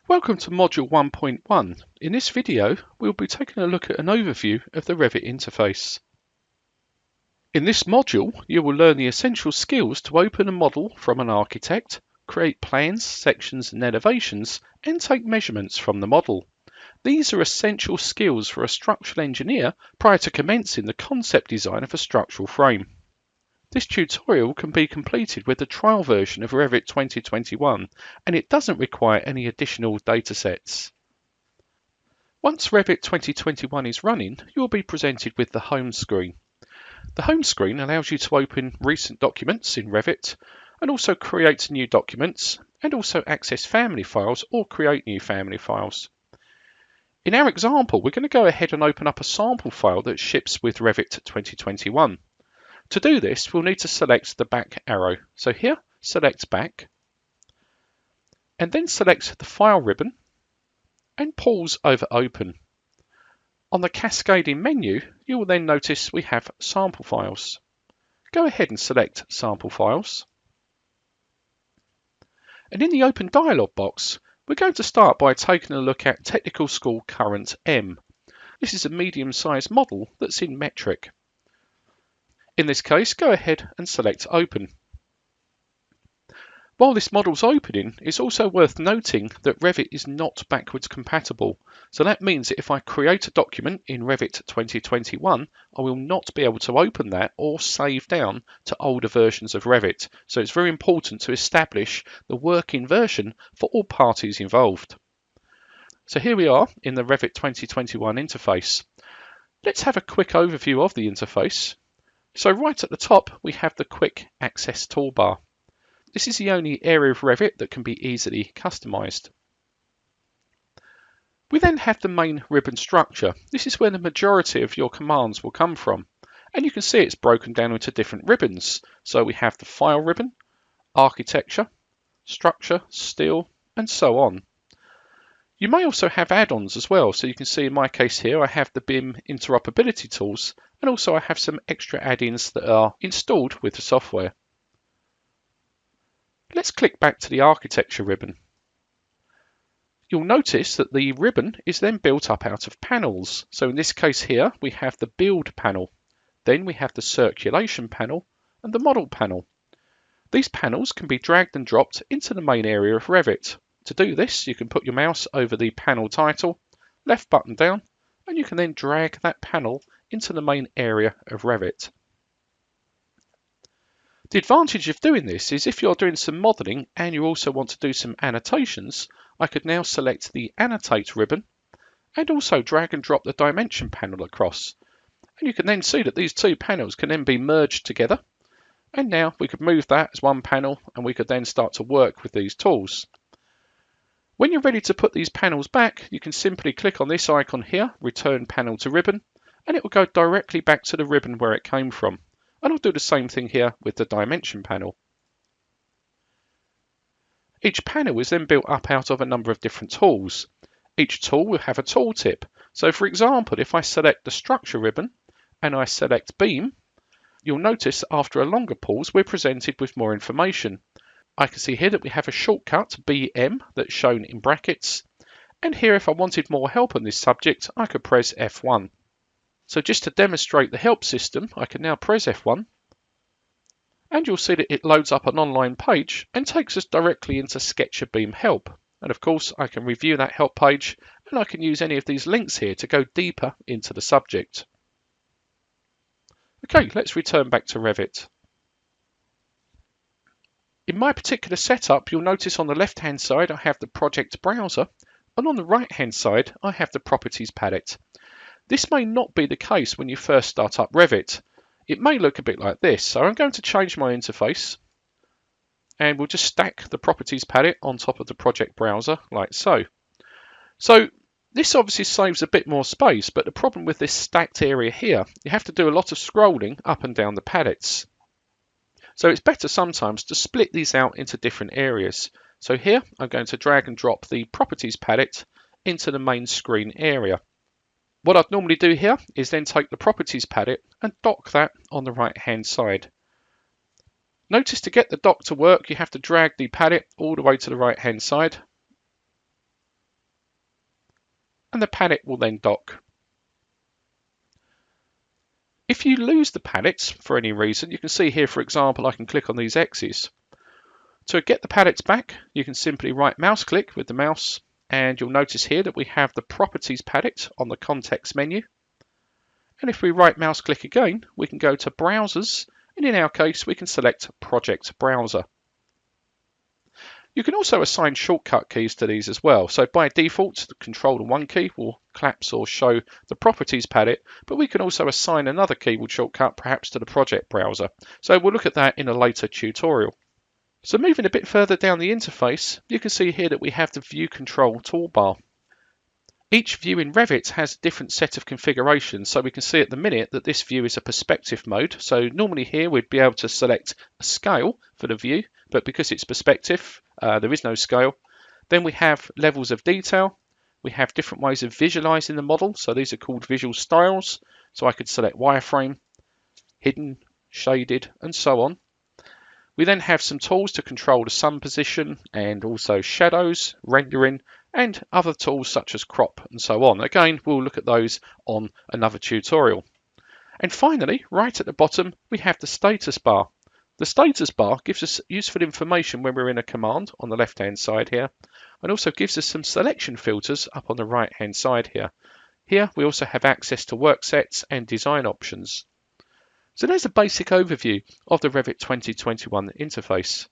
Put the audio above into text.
Welcome to Module 1.1. In this video, we'll be taking a look at an overview of the Revit interface. In this module, you will learn the essential skills to open a model from an architect, create plans, sections and elevations, and take measurements from the model. These are essential skills for a structural engineer prior to commencing the concept design of a structural frame. This tutorial can be completed with the trial version of Revit 2021, and it doesn't require any additional datasets. Once Revit 2021 is running, you will be presented with the home screen. The home screen allows you to open recent documents in Revit and also create new documents and also access family files or create new family files. In our example, we're going to go ahead and open up a sample file that ships with Revit 2021. To do this, we'll need to select the back arrow. So here, select back, and then select the file ribbon and pause over open. On the cascading menu, you will then notice we have sample files. Go ahead and select sample files. And in the open dialog box, we're going to start by taking a look at Technical School Current M. This is a medium-sized model that's in metric. In this case, go ahead and select Open. While this model's opening, it's also worth noting that Revit is not backwards compatible. So that means that if I create a document in Revit 2021, I will not be able to open that or save down to older versions of Revit. So it's very important to establish the working version for all parties involved. So here we are in the Revit 2021 interface. Let's have a quick overview of the interface. So right at the top, we have the Quick Access toolbar. This is the only area of Revit that can be easily customized. We then have the main ribbon structure. This is where the majority of your commands will come from. And you can see it's broken down into different ribbons. So we have the File ribbon, Architecture, Structure, Steel, and so on. You may also have add-ons as well. So you can see in my case here, I have the BIM interoperability tools, and also I have some extra add-ins that are installed with the software. Let's click back to the Architecture ribbon. You'll notice that the ribbon is then built up out of panels. So in this case here, we have the Build panel. Then we have the Circulation panel and the Model panel. These panels can be dragged and dropped into the main area of Revit. To do this, you can put your mouse over the panel title, left button down, and you can then drag that panel into the main area of Revit. The advantage of doing this is if you're doing some modelling and you also want to do some annotations, I could now select the Annotate ribbon and also drag and drop the Dimension panel across. And you can then see that these two panels can then be merged together. And now we could move that as one panel and we could then start to work with these tools. When you're ready to put these panels back, you can simply click on this icon here, Return Panel to Ribbon, and it will go directly back to the ribbon where it came from. And I'll do the same thing here with the Dimension panel. Each panel is then built up out of a number of different tools. Each tool will have a tooltip. So for example, if I select the Structure ribbon and I select Beam, you'll notice after a longer pause, we're presented with more information. I can see here that we have a shortcut BM that's shown in brackets. And here, if I wanted more help on this subject, I could press F1. So just to demonstrate the help system, I can now press F1. And you'll see that it loads up an online page and takes us directly into Sketcher Beam Help. And of course, I can review that help page and I can use any of these links here to go deeper into the subject. Okay, let's return back to Revit. In my particular setup, you'll notice on the left-hand side, I have the project browser, and on the right-hand side, I have the properties palette. This may not be the case when you first start up Revit. It may look a bit like this. So I'm going to change my interface, and we'll just stack the properties palette on top of the project browser like so. So this obviously saves a bit more space, but the problem with this stacked area here, you have to do a lot of scrolling up and down the palettes. So it's better sometimes to split these out into different areas. So here I'm going to drag and drop the properties palette into the main screen area. What I'd normally do here is then take the properties palette and dock that on the right hand side. Notice to get the dock to work, you have to drag the palette all the way to the right hand side. and the palette will then dock. If you lose the palettes for any reason, you can see here, for example, I can click on these X's. To get the palettes back, you can simply right mouse click with the mouse, and you'll notice here that we have the Properties palette on the context menu. And if we right mouse click again, we can go to Browsers, and in our case, we can select Project Browser. You can also assign shortcut keys to these as well. So by default, the Control and 1 key will collapse or show the Properties palette, but we can also assign another keyboard shortcut perhaps to the Project Browser. So we'll look at that in a later tutorial. So moving a bit further down the interface, you can see here that we have the View Control toolbar. Each view in Revit has a different set of configurations, so we can see at the minute that this view is a perspective mode. So normally here we'd be able to select a scale for the view, but because it's perspective, there is no scale. Then we have levels of detail. We have different ways of visualizing the model, so these are called visual styles. So I could select wireframe, hidden, shaded, and so on. We then have some tools to control the sun position and also shadows, rendering, and other tools such as crop and so on. Again, we'll look at those on another tutorial. And finally, right at the bottom, we have the status bar. The status bar gives us useful information when we're in a command on the left-hand side here, and also gives us some selection filters up on the right-hand side here. Here, we also have access to work sets and design options. So there's a basic overview of the Revit 2021 interface.